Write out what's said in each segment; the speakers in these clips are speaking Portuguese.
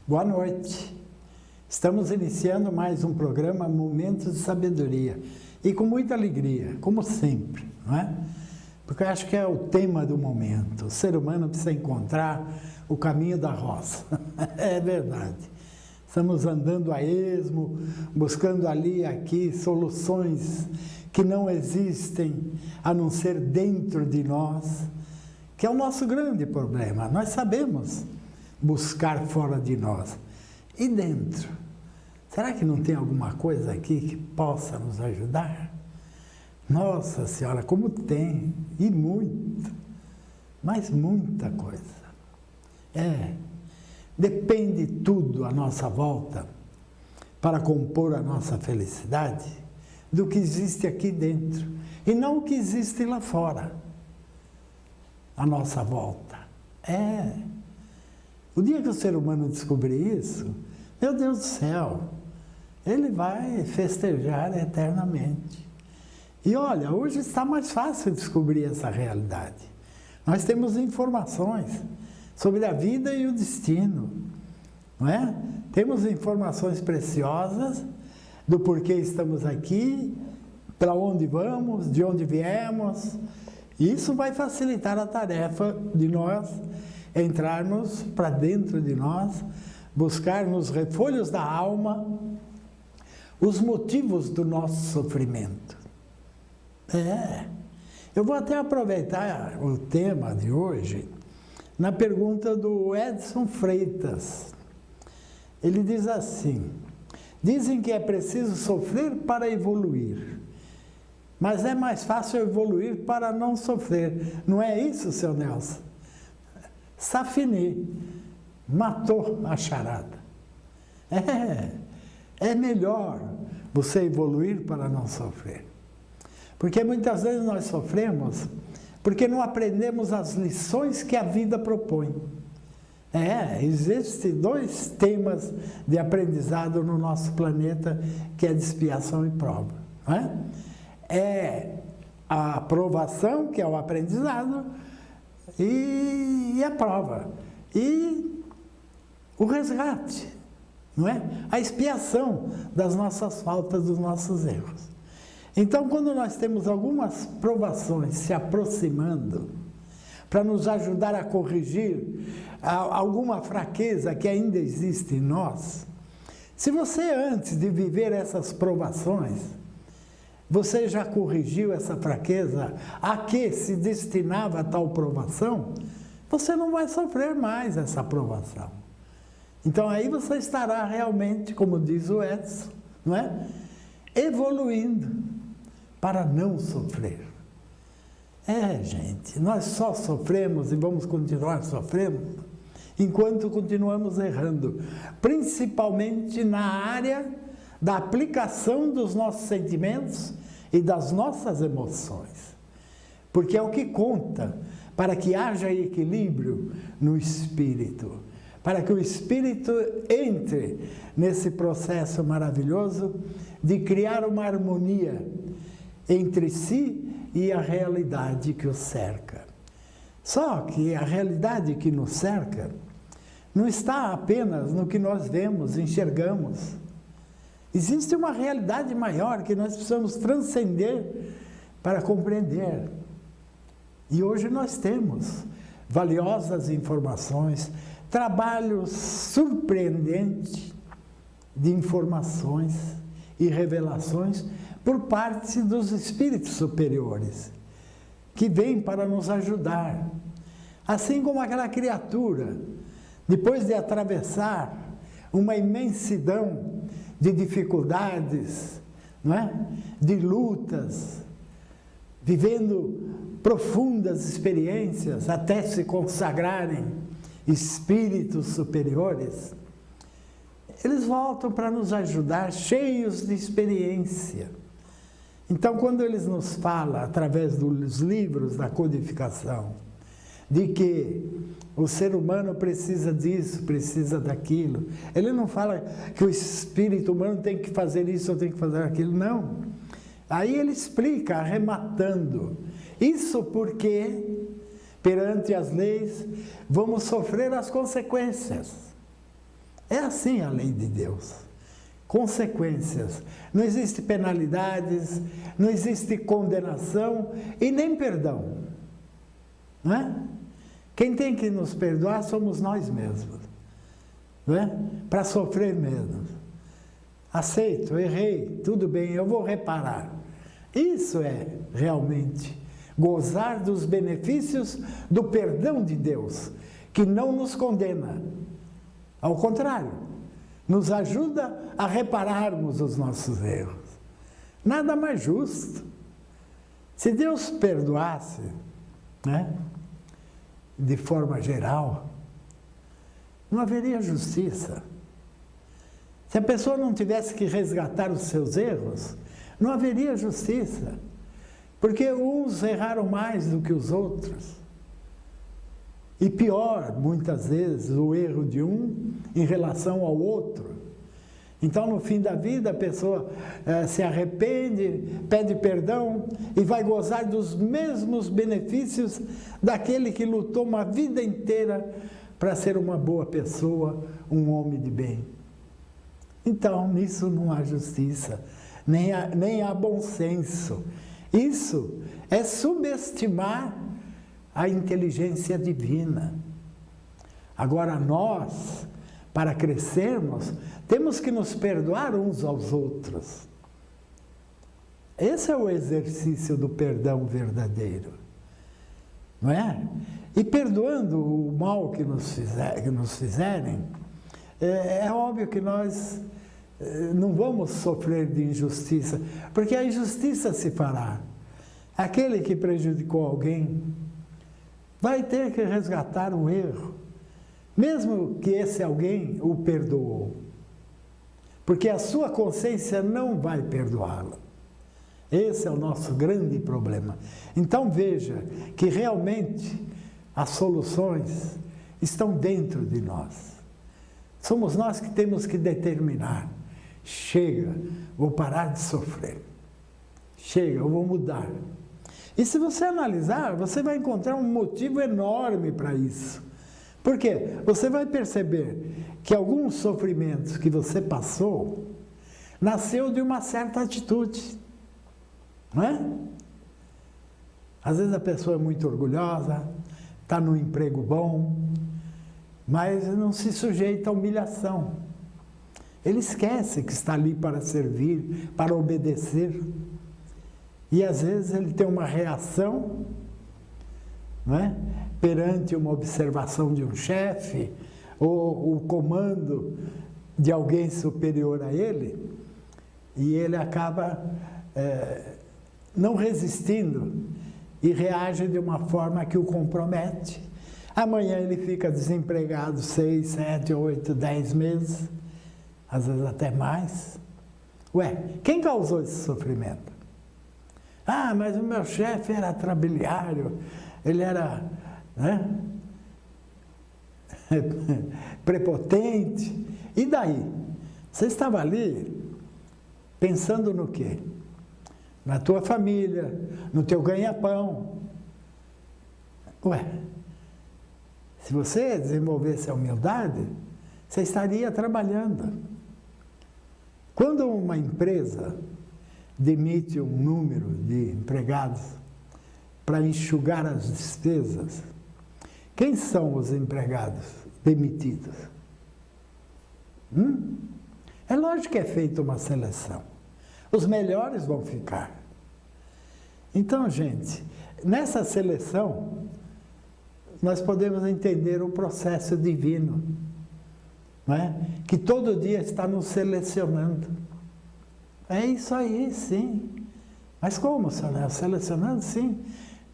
Boa noite. Estamos iniciando mais um programa Momentos de Sabedoria. E com muita alegria, como sempre, não é? Porque eu acho que é o tema do momento. O ser humano precisa encontrar o caminho da roça. É verdade. Estamos andando a esmo, buscando ali e aqui soluções que não existem, a não ser dentro de nós, que é o nosso grande problema. Nós sabemos buscar fora de nós. E dentro? Será que não tem alguma coisa aqui que possa nos ajudar? Nossa Senhora, como tem! E muita, mas muita coisa. Depende tudo à nossa volta para compor a nossa felicidade do que existe aqui dentro e não o que existe lá fora, à nossa volta. O dia que o ser humano descobrir isso, meu Deus do céu, ele vai festejar eternamente. E olha, hoje está mais fácil descobrir essa realidade. Nós temos informações sobre a vida e o destino, não é? Temos informações preciosas do porquê estamos aqui, para onde vamos, de onde viemos. Isso vai facilitar a tarefa de nós entrarmos para dentro de nós, buscar nos refolhos da alma os motivos do nosso sofrimento. Eu vou até aproveitar o tema de hoje na pergunta do Edson Freitas. Ele diz assim: dizem que é preciso sofrer para evoluir, mas é mais fácil evoluir para não sofrer. Não é isso, seu Nelson? Safini matou a charada. É melhor você evoluir para não sofrer. Porque muitas vezes nós sofremos porque não aprendemos as lições que a vida propõe. Existem dois temas de aprendizado no nosso planeta, que é de expiação e prova. Não é? A aprovação, que é o aprendizado, e a prova. E o resgate, não é? A expiação das nossas faltas, dos nossos erros. Então, quando nós temos algumas provações se aproximando, para nos ajudar a corrigir alguma fraqueza que ainda existe em nós, se você, antes de viver essas provações, você já corrigiu essa fraqueza a que se destinava a tal provação, você não vai sofrer mais essa provação. Então aí você estará realmente, como diz o Edson, não é? Evoluindo para não sofrer. Gente, nós só sofremos e vamos continuar sofrendo enquanto continuamos errando, principalmente na área da aplicação dos nossos sentimentos e das nossas emoções. Porque é o que conta para que haja equilíbrio no espírito, para que o espírito entre nesse processo maravilhoso de criar uma harmonia entre si e a realidade que o cerca. Só que a realidade que nos cerca não está apenas no que nós vemos, enxergamos. Existe uma realidade maior que nós precisamos transcender para compreender. E hoje nós temos valiosas informações, trabalhos surpreendentes de informações e revelações por parte dos espíritos superiores, que vêm para nos ajudar. Assim como aquela criatura, depois de atravessar uma imensidão de dificuldades, não é? De lutas, vivendo profundas experiências até se consagrarem espíritos superiores, eles voltam para nos ajudar cheios de experiência. Então, quando eles nos falam, através dos livros da codificação, de que o ser humano precisa disso, precisa daquilo, ele não fala que o espírito humano tem que fazer isso ou tem que fazer aquilo, não. Aí ele explica, arrematando, isso porque, perante as leis, vamos sofrer as consequências. É assim a lei de Deus. Consequências. Não existe penalidades, não existe condenação e nem perdão. Não é? Quem tem que nos perdoar somos nós mesmos. Não é? Para sofrer menos. Aceito, errei, tudo bem, eu vou reparar. Isso é realmente gozar dos benefícios do perdão de Deus, que não nos condena. Ao contrário, nos ajuda a repararmos os nossos erros. Nada mais justo. Se Deus perdoasse, né, de forma geral, não haveria justiça. Se a pessoa não tivesse que resgatar os seus erros, não haveria justiça. Porque uns erraram mais do que os outros. E pior, muitas vezes, o erro de um em relação ao outro. Então, no fim da vida, a pessoa se arrepende, pede perdão e vai gozar dos mesmos benefícios daquele que lutou uma vida inteira para ser uma boa pessoa, um homem de bem. Então, nisso não há justiça, nem há bom senso. Isso é subestimar a inteligência divina. Agora nós, para crescermos, temos que nos perdoar uns aos outros. Esse é o exercício do perdão verdadeiro, não é? E perdoando o mal que nos fizerem, é óbvio que nós não vamos sofrer de injustiça, porque a injustiça se fará. Aquele que prejudicou alguém vai ter que resgatar o erro, mesmo que esse alguém o perdoou, porque a sua consciência não vai perdoá-lo. Esse é o nosso grande problema. Então veja que realmente as soluções estão dentro de nós. Somos nós que temos que determinar. Chega, vou parar de sofrer. Chega, eu vou mudar. E se você analisar, você vai encontrar um motivo enorme para isso. Por quê? Você vai perceber que alguns sofrimentos que você passou nasceu de uma certa atitude. Não é? Às vezes a pessoa é muito orgulhosa, está num emprego bom, mas não se sujeita à humilhação. Ele esquece que está ali para servir, para obedecer. E às vezes ele tem uma reação, não é? Perante uma observação de um chefe, ou o comando de alguém superior a ele, e ele acaba não resistindo e reage de uma forma que o compromete. Amanhã ele fica desempregado 6, 7, 8, 10 meses, às vezes até mais. Ué, quem causou esse sofrimento? Ah, mas o meu chefe era trabalhário, ele era, né, prepotente. E daí? Você estava ali pensando no quê? Na tua família, no teu ganha-pão. Ué, se você desenvolvesse a humildade, você estaria trabalhando. Quando uma empresa demite um número de empregados para enxugar as despesas, quem são os empregados demitidos? É lógico que é feita uma seleção. Os melhores vão ficar. Então, gente, nessa seleção, nós podemos entender o processo divino, não é? Que todo dia está nos selecionando. É isso aí, sim. Mas como, senhor? Selecionando, sim.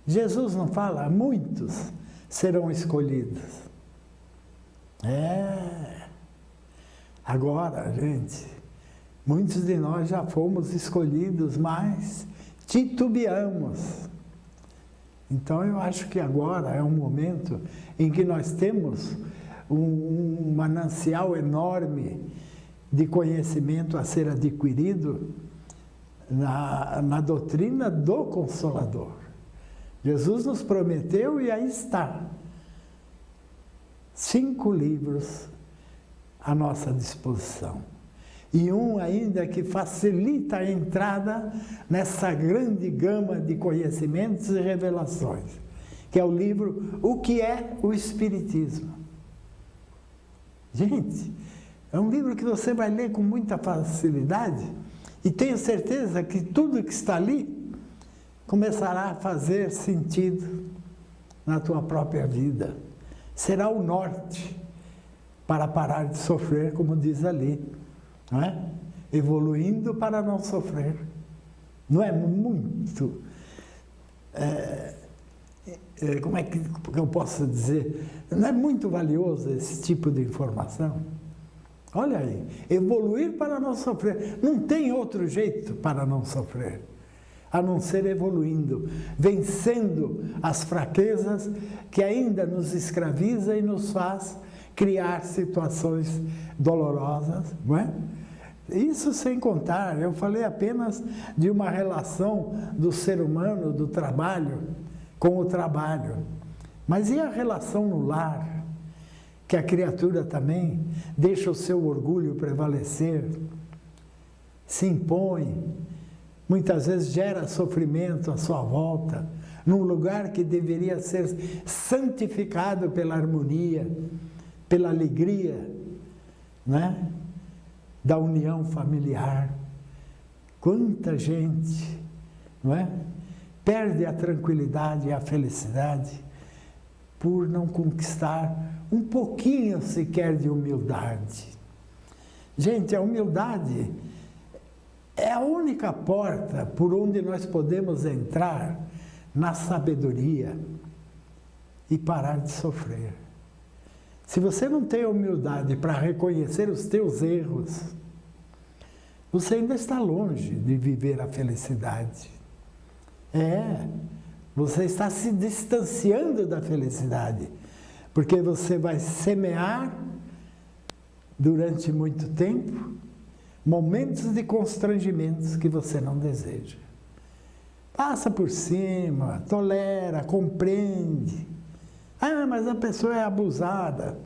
Jesus não fala, muitos serão escolhidos. Agora, gente, muitos de nós já fomos escolhidos, mas titubeamos. Então, eu acho que agora é um momento em que nós temos um manancial enorme de conhecimento a ser adquirido na doutrina do Consolador. Jesus nos prometeu e aí está. 5 livros à nossa disposição. E um ainda que facilita a entrada nessa grande gama de conhecimentos e revelações, que é o livro O que é o Espiritismo. Gente, é um livro que você vai ler com muita facilidade e tenho certeza que tudo que está ali começará a fazer sentido na tua própria vida. Será o norte para parar de sofrer, como diz ali, não é? Evoluindo para não sofrer. Não é muito... como é que eu posso dizer? Não é muito valioso esse tipo de informação? Olha aí, evoluir para não sofrer. Não tem outro jeito para não sofrer, a não ser evoluindo, vencendo as fraquezas que ainda nos escraviza e nos faz criar situações dolorosas, não é? Isso sem contar, eu falei apenas de uma relação do ser humano, do trabalho, com o trabalho. Mas e a relação no lar? Que a criatura também deixa o seu orgulho prevalecer, se impõe, muitas vezes gera sofrimento à sua volta, num lugar que deveria ser santificado pela harmonia, pela alegria, né? Da união familiar. Quanta gente, não é? Perde a tranquilidade e a felicidade por não conquistar um pouquinho sequer de humildade. Gente, a humildade é a única porta por onde nós podemos entrar na sabedoria e parar de sofrer. Se você não tem humildade para reconhecer os teus erros, você ainda está longe de viver a felicidade. Você está se distanciando da felicidade, porque você vai semear durante muito tempo momentos de constrangimentos que você não deseja. Passa por cima, tolera, compreende. Ah, mas a pessoa é abusada.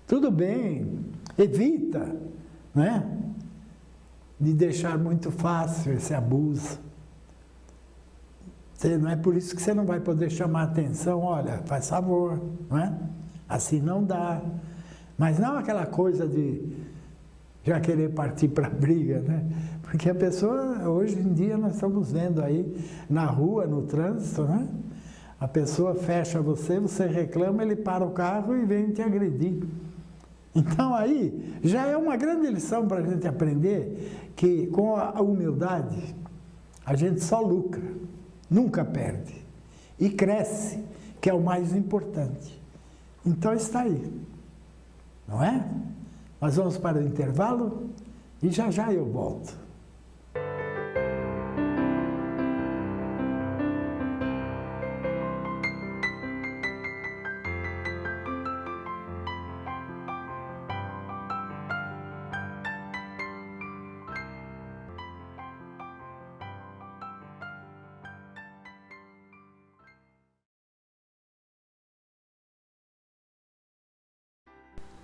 Tudo bem, evita, né? De deixar muito fácil esse abuso. Não é por isso que você não vai poder chamar a atenção, olha, faz favor, não é? Assim não dá. Mas não aquela coisa de já querer partir para a briga, né? Porque a pessoa, hoje em dia, nós estamos vendo aí na rua, no trânsito, né? A pessoa fecha você, você reclama, ele para o carro e vem te agredir. Então aí, já é uma grande lição para a gente aprender que com a humildade, a gente só lucra, nunca perde. E cresce, que é o mais importante. Então está aí, não é? Nós vamos para o intervalo e já já eu volto.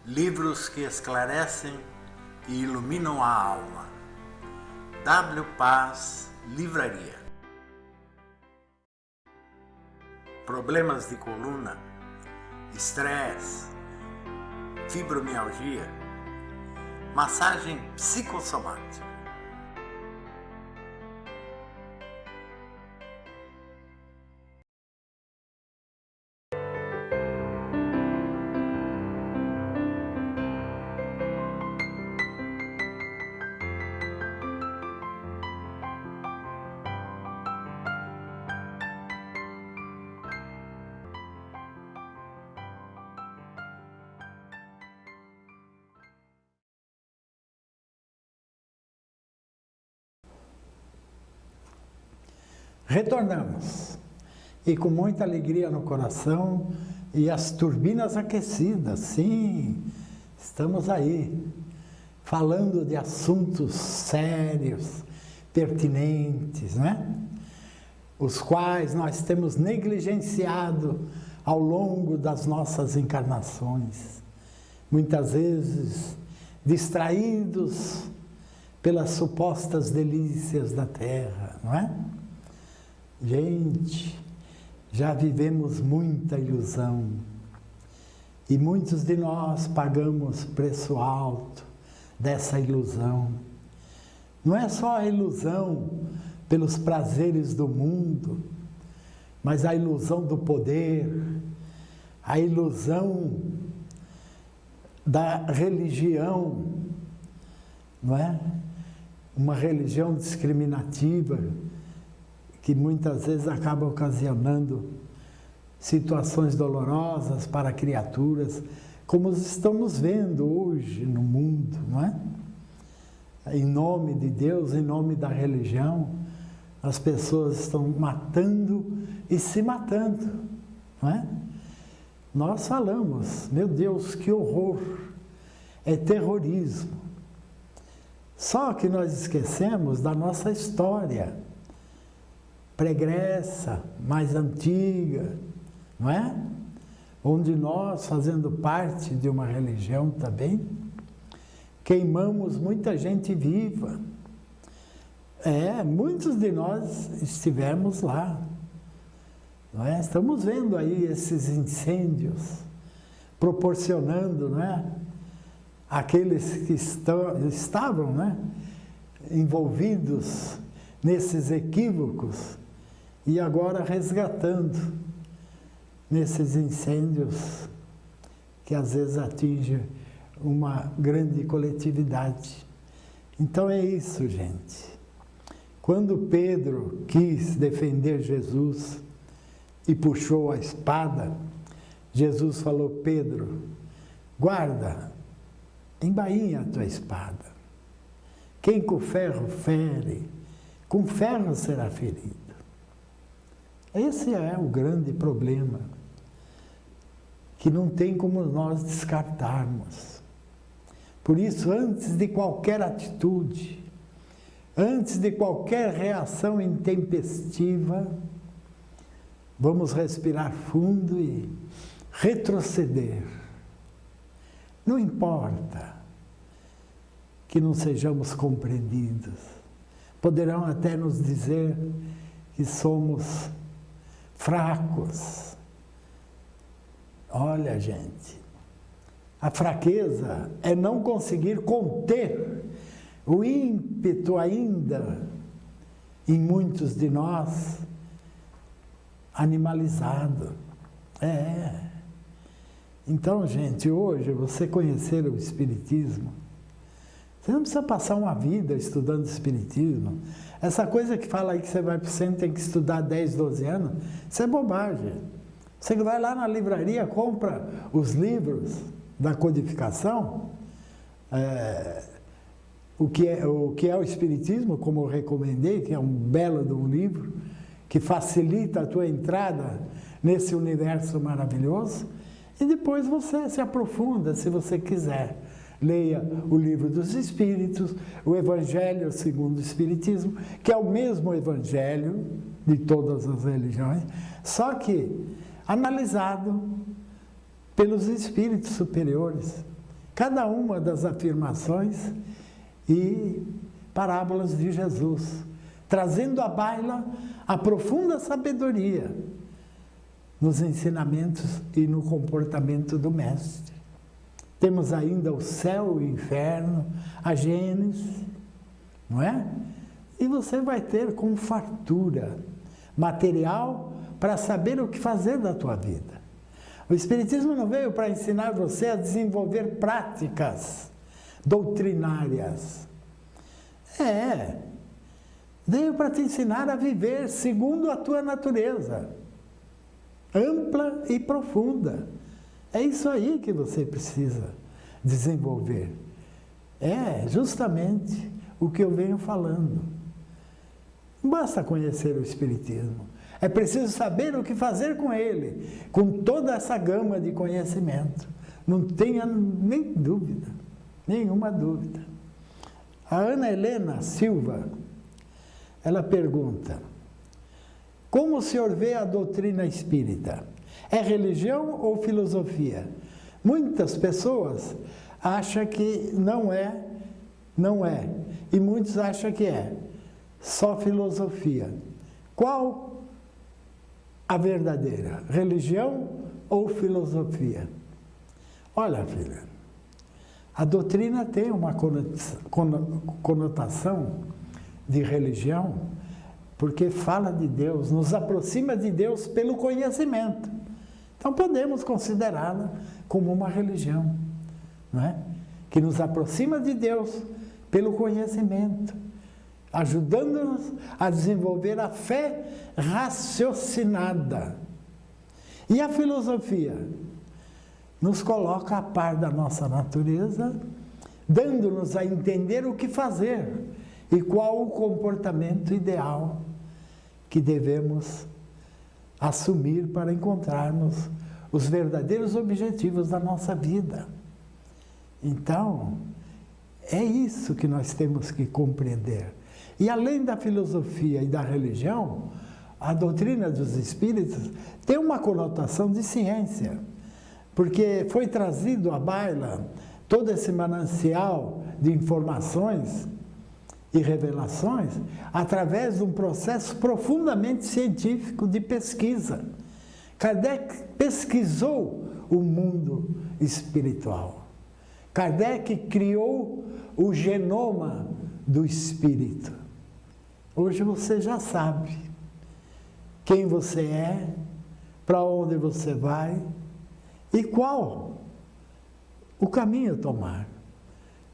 Livros que esclarecem e iluminam a alma. W. Paz, Livraria. Problemas de coluna, estresse, fibromialgia, massagem psicossomática. Retornamos, e com muita alegria no coração e as turbinas aquecidas, sim, estamos aí, falando de assuntos sérios, pertinentes, né? Os quais nós temos negligenciado ao longo das nossas encarnações. Muitas vezes distraídos pelas supostas delícias da terra, não é? Gente, já vivemos muita ilusão e muitos de nós pagamos preço alto dessa ilusão. Não é só a ilusão pelos prazeres do mundo, mas a ilusão do poder, a ilusão da religião, não é? Uma religião discriminativa que muitas vezes acaba ocasionando situações dolorosas para criaturas, como estamos vendo hoje no mundo, não é? Em nome de Deus, em nome da religião, as pessoas estão matando e se matando, não é? Nós falamos, meu Deus, que horror, é terrorismo. Só que nós esquecemos da nossa história pregressa, mais antiga, não é? Onde nós, fazendo parte de uma religião também, queimamos muita gente viva. Muitos de nós estivemos lá. Não é? Estamos vendo aí esses incêndios, proporcionando, não é? Aqueles que estavam, né, envolvidos nesses equívocos e agora resgatando nesses incêndios que às vezes atingem uma grande coletividade. Então é isso, gente. Quando Pedro quis defender Jesus e puxou a espada, Jesus falou: Pedro, guarda, embainha a tua espada. Quem com ferro fere, com ferro será ferido. Esse é o grande problema, que não tem como nós descartarmos. Por isso, antes de qualquer atitude, antes de qualquer reação intempestiva, vamos respirar fundo e retroceder. Não importa que não sejamos compreendidos. Poderão até nos dizer que somos fracos. Olha, gente, a fraqueza é não conseguir conter o ímpeto ainda em muitos de nós animalizado. Então, gente, hoje você conhecer o Espiritismo, você não precisa passar uma vida estudando Espiritismo. Essa coisa que fala aí que você vai para o centro, tem que estudar 10, 12 anos, isso é bobagem. Você vai lá na livraria, compra os livros da codificação, o que é o Espiritismo, como eu recomendei, que é um belo de um livro, que facilita a tua entrada nesse universo maravilhoso, e depois você se aprofunda, se você quiser. Leia o Livro dos Espíritos, o Evangelho segundo o Espiritismo, que é o mesmo Evangelho de todas as religiões, só que analisado pelos espíritos superiores. Cada uma das afirmações e parábolas de Jesus, trazendo à baila a profunda sabedoria nos ensinamentos e no comportamento do Mestre. Temos ainda o céu e o inferno, a Gênesis, não é? E você vai ter com fartura material para saber o que fazer da tua vida. O Espiritismo não veio para ensinar você a desenvolver práticas doutrinárias. Veio para te ensinar a viver segundo a tua natureza, ampla e profunda. É isso aí que você precisa desenvolver. É justamente o que eu venho falando. Não basta conhecer o Espiritismo. É preciso saber o que fazer com ele, com toda essa gama de conhecimento. Não tenha nem dúvida, nenhuma dúvida. A Ana Helena Silva, ela pergunta: como o senhor vê a doutrina espírita? É religião ou filosofia? Muitas pessoas acha que não é. E muitos acham que é só filosofia. Qual a verdadeira? Religião ou filosofia? Olha, filha, a doutrina tem uma conotação de religião porque fala de Deus, nos aproxima de Deus pelo conhecimento. Então podemos considerá-la como uma religião, não é? Que nos aproxima de Deus pelo conhecimento, ajudando-nos a desenvolver a fé raciocinada. E a filosofia nos coloca a par da nossa natureza, dando-nos a entender o que fazer e qual o comportamento ideal que devemos assumir para encontrarmos os verdadeiros objetivos da nossa vida. Então, é isso que nós temos que compreender. E além da filosofia e da religião, a doutrina dos espíritos tem uma conotação de ciência, porque foi trazido à baila todo esse manancial de informações e revelações através de um processo profundamente científico de pesquisa. Kardec pesquisou o mundo espiritual. Kardec criou o genoma do espírito. Hoje você já sabe quem você é, para onde você vai e qual o caminho a tomar.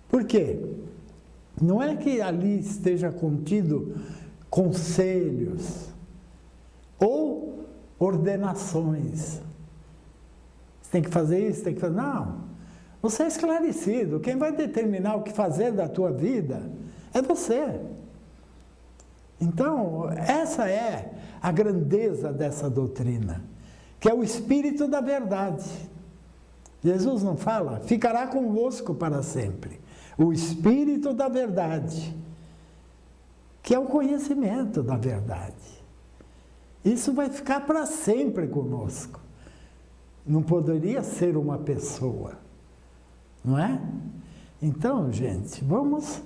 Por quê? Não é que ali esteja contido conselhos ou ordenações. Você tem que fazer isso, tem que fazer... Não. Você é esclarecido. Quem vai determinar o que fazer da tua vida é você. Então, essa é a grandeza dessa doutrina, que é o Espírito da verdade. Jesus não fala, ficará convosco para sempre. O Espírito da verdade, que é o conhecimento da verdade. Isso vai ficar para sempre conosco. Não poderia ser uma pessoa, não é? Então, gente, vamos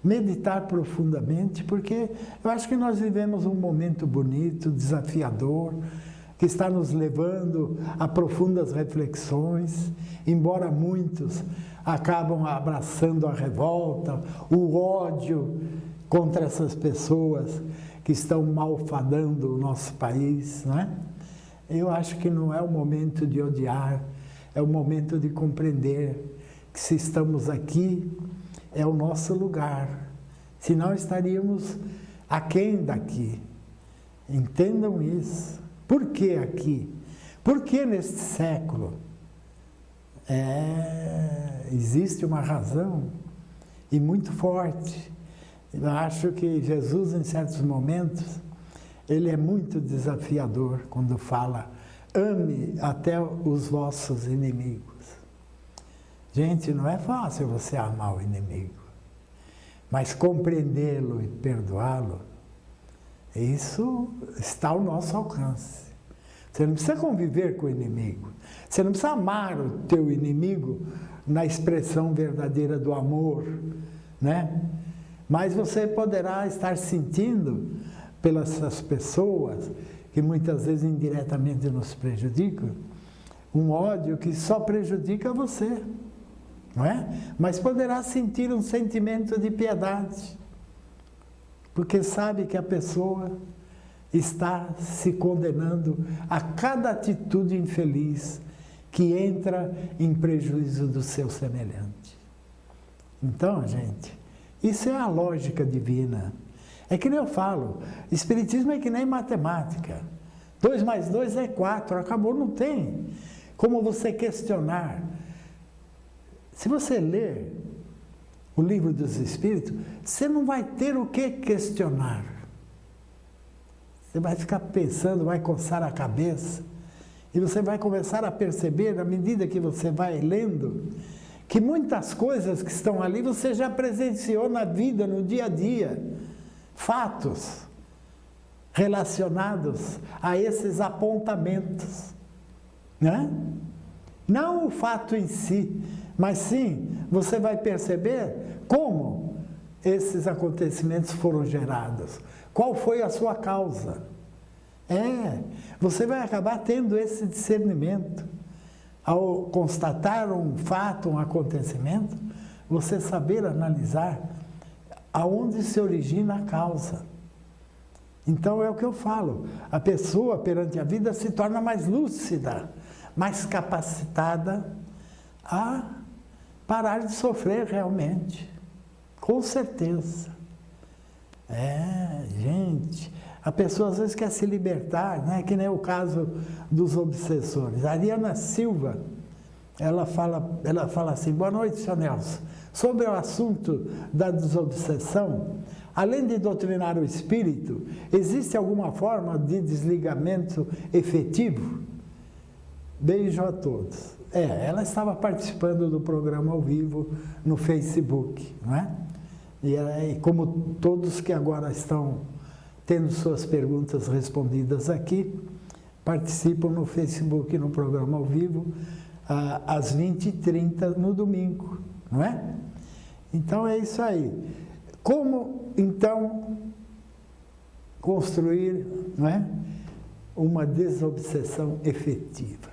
meditar profundamente, porque eu acho que nós vivemos um momento bonito, desafiador, que está nos levando a profundas reflexões, embora muitos acabam abraçando a revolta, o ódio contra essas pessoas que estão malfadando o nosso país, não é? Eu acho que não é o momento de odiar, é o momento de compreender que se estamos aqui, é o nosso lugar, senão estaríamos aquém daqui. Entendam isso. Por que aqui? Por que neste século? Existe uma razão, e muito forte. Eu acho que Jesus, em certos momentos, ele é muito desafiador quando fala: ame até os vossos inimigos. Gente, não é fácil você amar o inimigo, mas compreendê-lo e perdoá-lo, isso está ao nosso alcance. Você não precisa conviver com o inimigo, você não precisa amar o teu inimigo na expressão verdadeira do amor, né? Mas você poderá estar sentindo pelas pessoas que muitas vezes indiretamente nos prejudicam, um ódio que só prejudica você, não é? Mas poderá sentir um sentimento de piedade, porque sabe que a pessoa está se condenando a cada atitude infeliz que entra em prejuízo do seu semelhante. Então, gente, isso é a lógica divina. É que nem eu falo, espiritismo é que nem matemática. 2 mais 2 é 4, acabou, não tem como você questionar. Se você ler o Livro dos Espíritos, você não vai ter o que questionar. Você vai ficar pensando, vai coçar a cabeça, e você vai começar a perceber, à medida que você vai lendo, que muitas coisas que estão ali você já presenciou na vida, no dia a dia. Fatos relacionados a esses apontamentos, né? Não o fato em si, Mas sim, você vai perceber como esses acontecimentos foram gerados. Qual foi a sua causa? Você vai acabar tendo esse discernimento. Ao constatar um fato, um acontecimento, você saber analisar aonde se origina a causa. Então é o que eu falo, a pessoa perante a vida se torna mais lúcida, mais capacitada a parar de sofrer realmente, com certeza. Gente, a pessoa às vezes quer se libertar, né? Que nem o caso dos obsessores. A Ariana Silva, ela fala assim: boa noite, Sr. Nelson. Sobre o assunto da desobsessão, além de doutrinar o espírito, existe alguma forma de desligamento efetivo? Beijo a todos. Ela estava participando do programa ao vivo no Facebook, não é? E como todos que agora estão tendo suas perguntas respondidas aqui, participam no Facebook, no programa ao vivo, às 20h30 no domingo, não é? Então é isso aí. Como, então, construir, não é, uma desobsessão efetiva?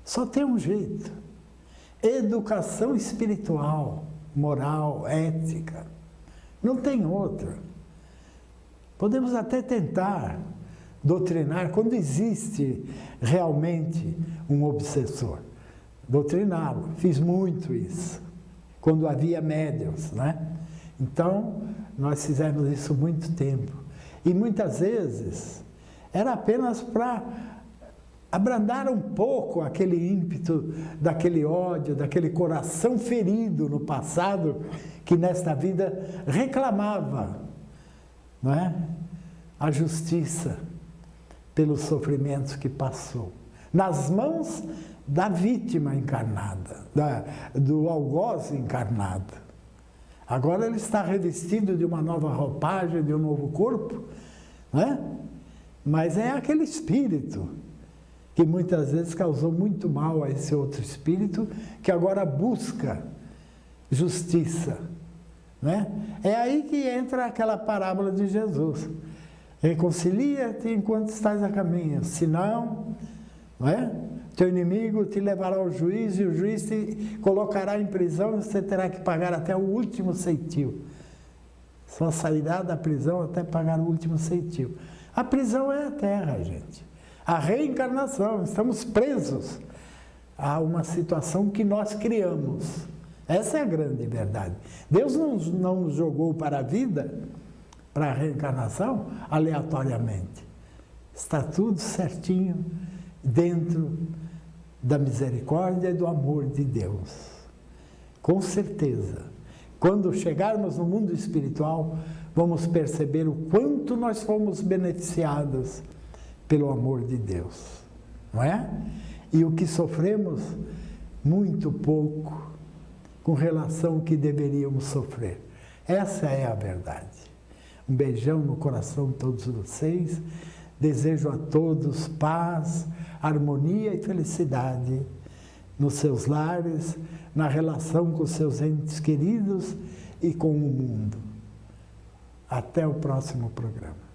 Só tem um jeito: educação espiritual, moral, ética. Não tem outra. Podemos até tentar doutrinar quando existe realmente um obsessor. Doutriná-lo. Fiz muito isso, quando havia médiuns, né? Então, nós fizemos isso muito tempo. E muitas vezes era apenas para abrandar um pouco aquele ímpeto, daquele ódio, daquele coração ferido no passado, que nesta vida reclamava, não é? A justiça pelos sofrimentos que passou. Nas mãos da vítima encarnada, do algoz encarnado. Agora ele está revestido de uma nova roupagem, de um novo corpo, não é? Mas é aquele espírito que muitas vezes causou muito mal a esse outro espírito, que agora busca justiça, né? É aí que entra aquela parábola de Jesus: reconcilia-te enquanto estás a caminho, senão, não é? Teu inimigo te levará ao juiz e o juiz te colocará em prisão e você terá que pagar até o último ceitil. Só sairá da prisão até pagar o último ceitil. A prisão é a terra, gente. A reencarnação, estamos presos a uma situação que nós criamos. Essa é a grande verdade. Deus não nos jogou para a vida, para a reencarnação, aleatoriamente. Está tudo certinho dentro da misericórdia e do amor de Deus. Com certeza, quando chegarmos no mundo espiritual, vamos perceber o quanto nós fomos beneficiados pelo amor de Deus, não é? E o que sofremos, muito pouco, com relação ao que deveríamos sofrer. Essa é a verdade. Um beijão no coração de todos vocês. Desejo a todos paz, harmonia e felicidade nos seus lares, na relação com seus entes queridos e com o mundo. Até o próximo programa.